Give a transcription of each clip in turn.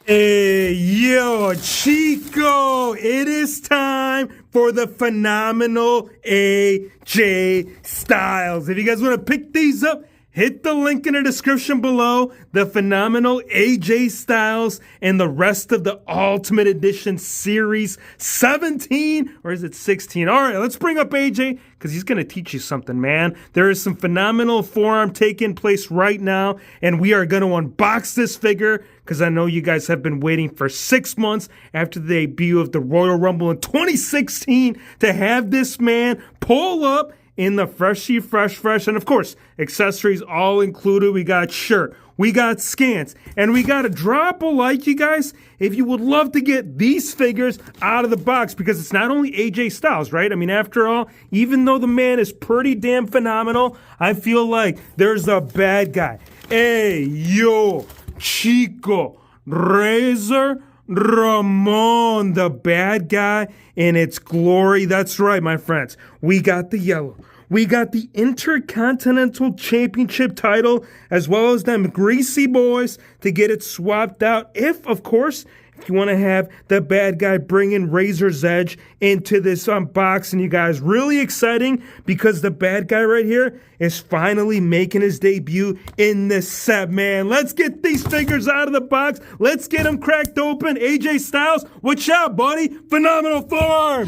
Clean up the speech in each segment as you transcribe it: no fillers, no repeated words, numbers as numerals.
Hey, yo, Chico, it is time for the phenomenal AJ Styles. If you guys want to pick these up, hit the link in the description below. The phenomenal AJ Styles and the rest of the Ultimate Edition Series 17, or is it 16? All right, let's bring up AJ because he's going to teach you something, man. There is some phenomenal forearm taking place right now, and we are going to unbox this figure because I know you guys have been waiting for 6 months after the debut of the Royal Rumble in 2016 to have this man pull up in the Freshie Fresh. And of course, accessories all included. We got shirt, we got scans, and we got to drop a like, you guys, if you would love to get these figures out of the box, because it's not only AJ Styles, right? I mean, after all, even though the man is pretty damn phenomenal, I feel like there's a bad guy. Hey, yo, Chico, Razor Ramon, the bad guy in its glory. That's right, my friends. We got the yellow. We got the Intercontinental Championship title, as well as them greasy boys to get it swapped out. If you want to have the bad guy bringing Razor's Edge into this unboxing, you guys, really exciting because the bad guy right here is finally making his debut in this set, man. Let's get these figures out of the box. Let's get them cracked open. AJ Styles, watch out, buddy. Phenomenal form.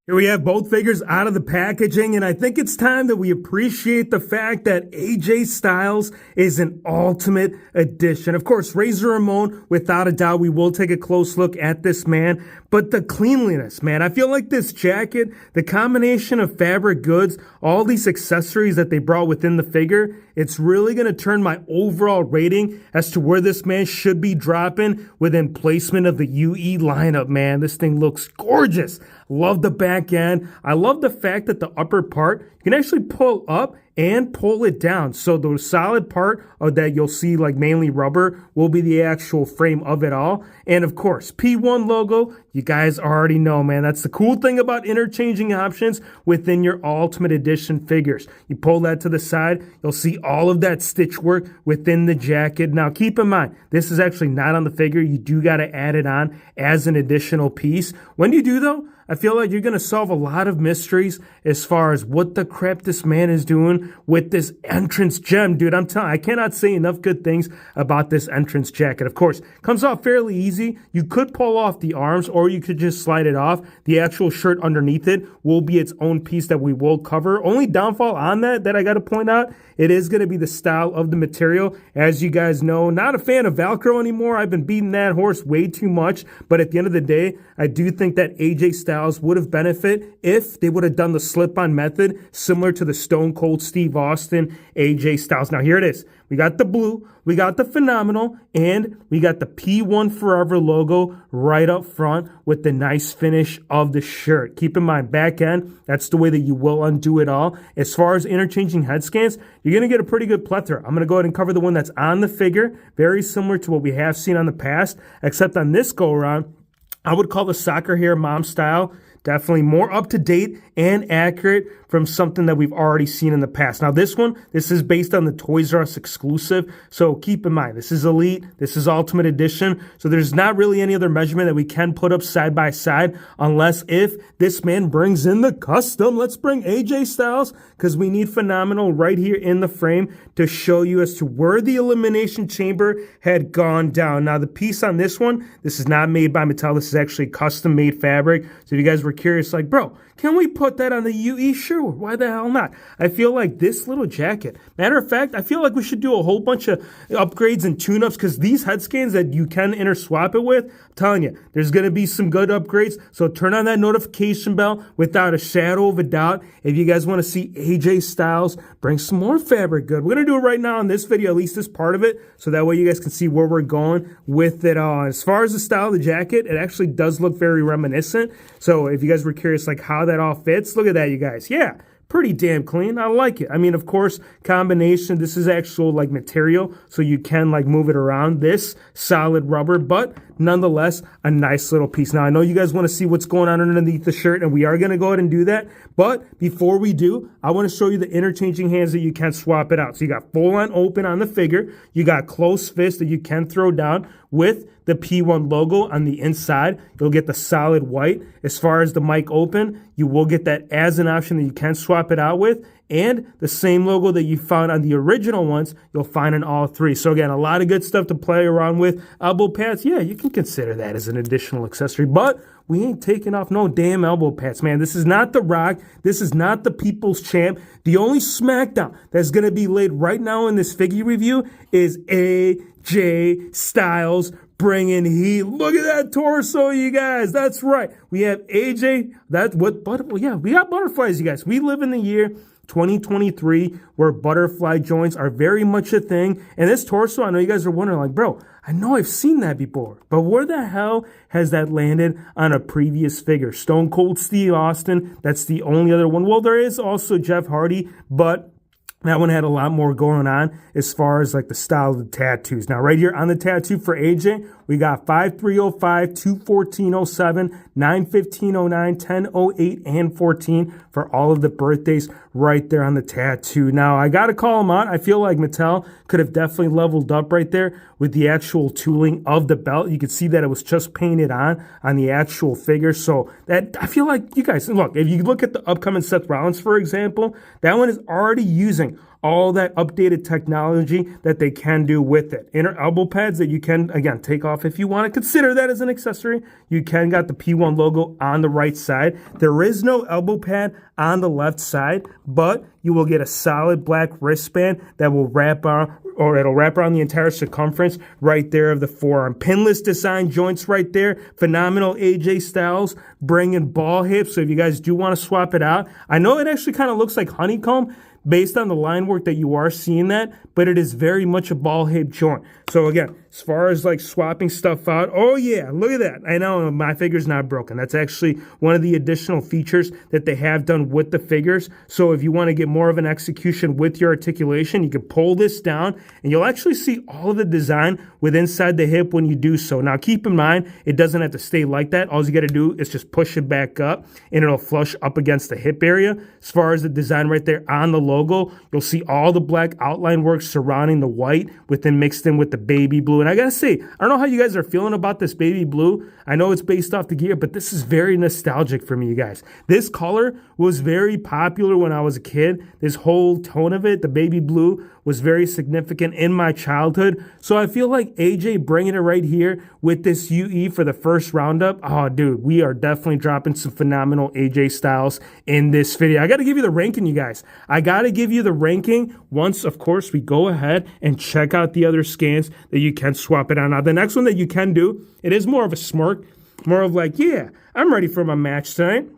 Here we have both figures out of the packaging, and I think it's time that we appreciate the fact that AJ Styles is an Ultimate Edition. Of course, Razor Ramon, without a doubt, we will take a close look at this man, but the cleanliness, man, I feel like this jacket, the combination of fabric goods, all these accessories that they brought within the figure, it's really going to turn my overall rating as to where this man should be dropping within placement of the UE lineup, man. This thing looks gorgeous. Love the back end. I love the fact that the upper part, you can actually pull up and pull it down. So the solid part of that you'll see, like mainly rubber, will be the actual frame of it all. And of course, P1 logo, you guys already know, man. That's the cool thing about interchanging options within your Ultimate Edition figures. You pull that to the side, you'll see all of that stitch work within the jacket. Now keep in mind, this is actually not on the figure. You do got to add it on as an additional piece. When you do though, I feel like you're going to solve a lot of mysteries as far as what the crap this man is doing with this entrance gem. Dude, I'm telling you, I cannot say enough good things about this entrance jacket. Of course, comes off fairly easy. You could pull off the arms or you could just slide it off. The actual shirt underneath it will be its own piece that we will cover. Only downfall on that I got to point out, it is going to be the style of the material. As you guys know, not a fan of Velcro anymore. I've been beating that horse way too much. But at the end of the day, I do think that AJ Styles would have benefited if they would have done the slip-on method similar to the Stone Cold Steve Austin AJ Styles. Now here it is. We got the blue, we got the phenomenal, and we got the P1 Forever logo right up front with the nice finish of the shirt. Keep in mind, back end, that's the way that you will undo it all. As far as interchanging head scans, you're going to get a pretty good plethora. I'm going to go ahead and cover the one that's on the figure, very similar to what we have seen on the past, except on this go-around, I would call the soccer hair mom style definitely more up-to-date and accurate from something that we've already seen in the past. Now this is based on the Toys R Us exclusive, so keep in mind, this is Elite, this is Ultimate Edition, so there's not really any other measurement that we can put up side by side, unless if this man brings in the custom. Let's bring AJ Styles, because we need phenomenal right here in the frame to show you as to where the Elimination Chamber had gone down. Now the piece on this one, this is not made by Mattel, this is actually custom-made fabric, so if you guys were curious, like, bro, can we put that on the UE? Sure, why the hell not? I feel like this little jacket, matter of fact, I feel like we should do a whole bunch of upgrades and tune-ups, because these head scans that you can interswap it with, I'm telling you, there's going to be some good upgrades, so turn on that notification bell without a shadow of a doubt. If you guys want to see AJ Styles bring some more fabric good, we're going to do it right now in this video, at least this part of it, so that way you guys can see where we're going with it all. As far as the style of the jacket, it actually does look very reminiscent, so if you guys were curious like how that all fits, look at that, you guys. Yeah, pretty damn clean. I like it. I mean, of course, combination, this is actual like material, so you can like move it around. This solid rubber, but nonetheless, a nice little piece. Now, I know you guys want to see what's going on underneath the shirt, and we are going to go ahead and do that. But before we do, I want to show you the interchanging hands that you can swap it out. So you got full on open on the figure. You got close fist that you can throw down with the P1 logo on the inside. You'll get the solid white. As far as the mic open, you will get that as an option that you can swap it out with. And the same logo that you found on the original ones, you'll find in all three. So again, a lot of good stuff to play around with. Elbow pads, yeah, you can consider that as an additional accessory. But we ain't taking off no damn elbow pads, man. This is not The Rock. This is not the People's Champ. The only SmackDown that's going to be laid right now in this figure review is AJ Styles bringing heat. Look at that torso, you guys. That's right. We have AJ. That's what, yeah, we got butterflies, you guys. We live in the year 2023 where butterfly joints are very much a thing. And this torso, I know you guys are wondering, like, bro, I know I've seen that before, but where the hell has that landed on a previous figure? Stone Cold Steve Austin, that's the only other one. Well, there is also Jeff Hardy, but that one had a lot more going on as far as like the style of the tattoos. Now, right here on the tattoo for AJ, we got 5305, 21407, 91509, 1008, and 14 for all of the birthdays right there on the tattoo. Now, I got to call them out. I feel like Mattel could have definitely leveled up right there with the actual tooling of the belt. You could see that it was just painted on the actual figure. So that, I feel like you guys, look, if you look at the upcoming Seth Rollins, for example, that one is already using all that updated technology that they can do with it. Inner elbow pads that you can, again, take off if you want to consider that as an accessory. You can got the P1 logo on the right side. There is no elbow pad on the left side, but you will get a solid black wristband that will wrap on, or it'll wrap around the entire circumference right there of the forearm. Pinless design joints right there. Phenomenal AJ Styles bringing ball hips. So if you guys do want to swap it out, I know it actually kind of looks like honeycomb based on the line work that you are seeing that, but it is very much a ball hip joint. So again, as far as like swapping stuff out, oh yeah, look at that. I know my figure's not broken. That's actually one of the additional features that they have done with the figures. So if you want to get more of an execution with your articulation, you can pull this down and you'll actually see all of the design with inside the hip when you do so. Now keep in mind, it doesn't have to stay like that. All you got to do is just push it back up and it'll flush up against the hip area. As far as the design right there on the logo, you'll see all the black outline work surrounding the white mixed in with the baby blue. And I gotta say, I don't know how you guys are feeling about this baby blue. I know it's based off the gear, but this is very nostalgic for me, you guys. This color was very popular when I was a kid. This whole tone of it, the baby blue, was very significant in my childhood. So I feel like AJ bringing it right here with this UE for the first roundup. Oh, dude, we are definitely dropping some phenomenal AJ Styles in this video. I got to give you the ranking, you guys. I got to give you the ranking once, of course, we go ahead and check out the other scans that you can swap it on. Now, the next one that you can do, it is more of a smirk, more of like, yeah, I'm ready for my match tonight.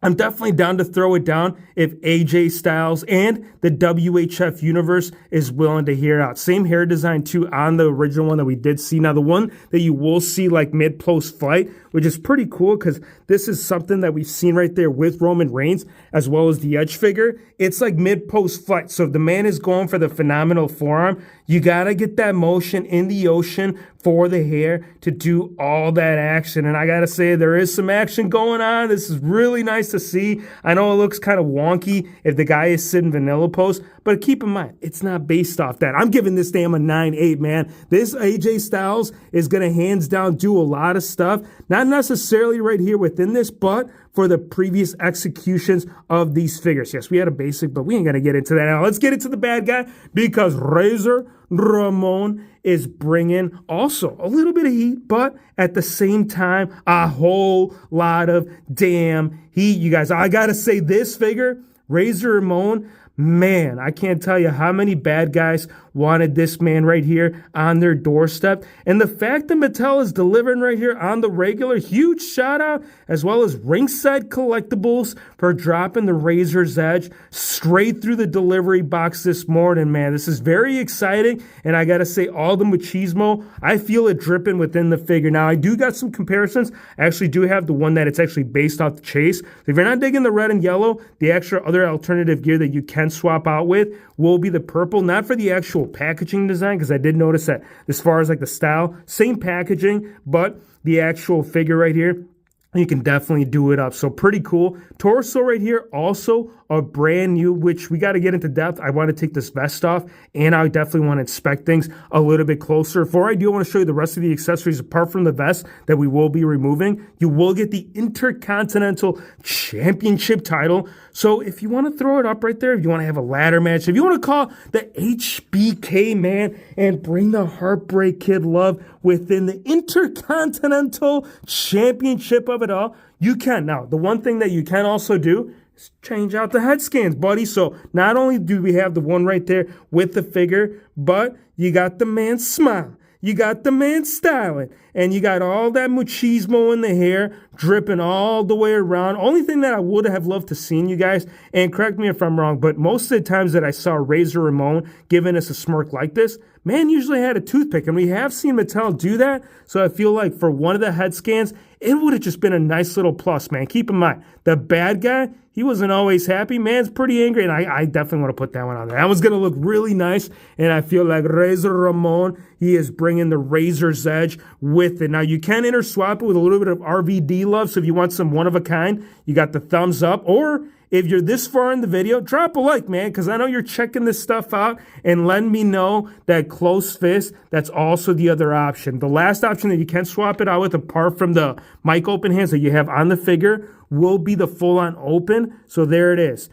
I'm definitely down to throw it down if AJ Styles and the WHF universe is willing to hear it out. Same hair design too on the original one that we did see. Now the one that you will see like mid-post fight, which is pretty cool because this is something that we've seen right there with Roman Reigns as well as the Edge figure. It's like mid-post fight. So if the man is going for the phenomenal forearm, you got to get that motion in the ocean for the hair to do all that action. And I got to say, there is some action going on. This is really nice to see. I know it looks kind of wonky if the guy is sitting vanilla pose, but keep in mind, it's not based off that. I'm giving this damn a 9.8, man. This AJ Styles is going to hands down do a lot of stuff. Not necessarily right here within this, but for the previous executions of these figures. Yes, we had a basic, but we ain't going to get into that now. Let's get into the bad guy because Razor Ramon is bringing also a little bit of heat, but at the same time, a whole lot of damn heat, you guys. I got to say this figure, Razor Ramon, man, I can't tell you how many bad guys wanted this man right here on their doorstep. And the fact that Mattel is delivering right here on the regular, huge shout out, as well as Ringside Collectibles for dropping the Razor's Edge straight through the delivery box this morning, man. This is very exciting. And I got to say, all the machismo, I feel it dripping within the figure. Now, I do got some comparisons. I actually do have the one that it's actually based off the Chase. So if you're not digging the red and yellow, the extra other alternative gear that you can swap out with will be the purple, not for the actual packaging design, because I did notice that as far as like the style, same packaging, but the actual figure right here, you can definitely do it up. So pretty cool. Torso right here, also a brand new, which we got to get into depth. I want to take this vest off, and I definitely want to inspect things a little bit closer. Before I do, I want to show you the rest of the accessories apart from the vest that we will be removing. You will get the Intercontinental Championship title. So if you want to throw it up right there, if you want to have a ladder match, if you want to call the HBK man and bring the Heartbreak Kid love within the Intercontinental Championship of it all, you can. Now, the one thing that you can also do is change out the head scans, buddy. So not only do we have the one right there with the figure, but you got the man smile. You got the man styling, and you got all that machismo in the hair dripping all the way around. Only thing that I would have loved to seen, you guys, and correct me if I'm wrong, but most of the times that I saw Razor Ramon giving us a smirk like this, man usually had a toothpick, and we have seen Mattel do that. So I feel like for one of the head scans, it would have just been a nice little plus, man. Keep in mind, the bad guy, he wasn't always happy. Man's pretty angry, and I definitely want to put that one on there. That one's going to look really nice, and I feel like Razor Ramon, he is bringing the Razor's Edge with it. Now, you can interswap it with a little bit of RVD love, so if you want some one-of-a-kind, you got the thumbs up, or if you're this far in the video, drop a like, man, because I know you're checking this stuff out and letting me know that close fist, that's also the other option. The last option that you can swap it out with, apart from the mic open hands that you have on the figure, will be the full-on open. So there it is.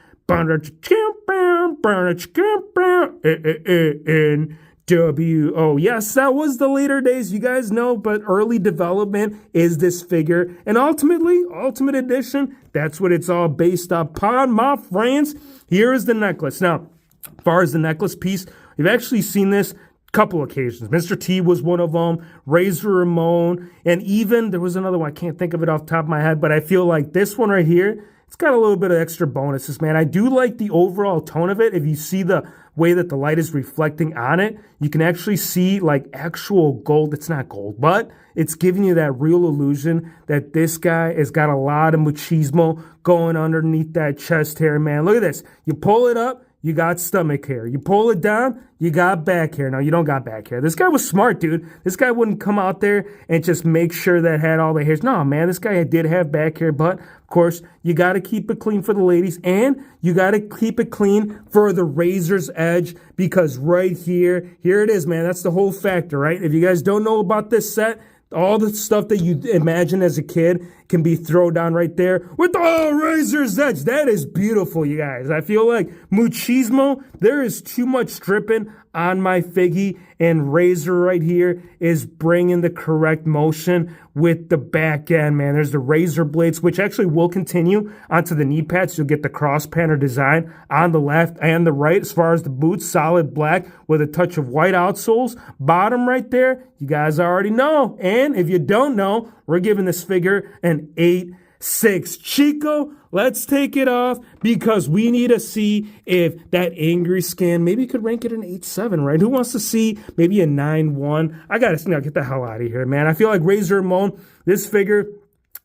NWO. Yes, that was the later days, you guys know, but early development is this figure. And ultimately, Ultimate Edition, that's what it's all based upon, my friends. Here is the necklace. Now, as far as the necklace piece, you've actually seen this couple occasions. Mr. T was one of them, Razor Ramon, and even there was another one. I can't think of it off the top of my head, but I feel like this one right here, it's got a little bit of extra bonuses, man. I do like the overall tone of it. If you see the way that the light is reflecting on it, you can actually see like actual gold. It's not gold, but it's giving you that real illusion that this guy has got a lot of machismo going underneath that chest hair, man. Look at this. You pull it up, you got stomach hair. You pull it down, you got back hair. Now, you don't got back hair. This guy was smart, dude. This guy wouldn't come out there and just make sure that had all the hairs. No, man, this guy did have back hair, but of course, you got to keep it clean for the ladies, and you got to keep it clean for the Razor's Edge, because right here it is, man. That's the whole factor, right? If you guys don't know about this set, all the stuff that you imagine as a kid can be thrown down right there with the Razor's Edge. That is beautiful, you guys. I feel like machismo, there is too much dripping on my figgy, and Razor right here is bringing the correct motion with the back end, man. There's the Razor blades, which actually will continue onto the knee pads. You'll get the cross panel design on the left and the right. As far as the boots, solid black with a touch of white outsoles. Bottom right there, you guys already know. And if you don't know, we're giving this figure an 8.6. Chico, let's take it off, because we need to see if that angry scan, maybe you could rank it an 8.7, right? Who wants to see maybe a 9.1? I got to get the hell out of here, man. I feel like Razor Ramon, this figure,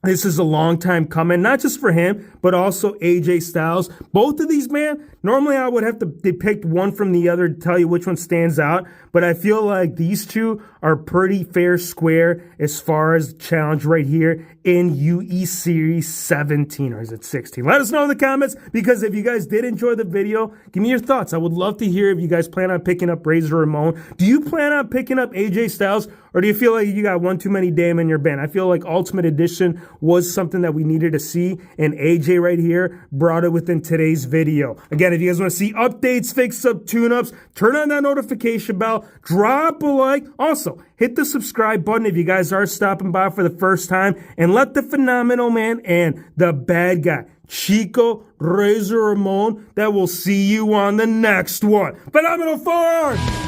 this is a long time coming, not just for him, but also AJ Styles. Both of these, man, normally I would have to depict one from the other to tell you which one stands out, but I feel like these two are pretty fair square as far as the challenge right here in UE Series 17, or is it 16? Let us know in the comments, because if you guys did enjoy the video, give me your thoughts. I would love to hear if you guys plan on picking up Razor Ramon. Do you plan on picking up AJ Styles, or do you feel like you got one too many damn in your bin? I feel like Ultimate Edition was something that we needed to see, and AJ right here brought it within today's video. Again, if you guys want to see updates, fix-up, tune-ups, turn on that notification bell, drop a like. Also, hit the subscribe button if you guys are stopping by for the first time, and let the phenomenal man and the bad guy, Chico Razor Ramon, that will see you on the next one. Phenomenal Four!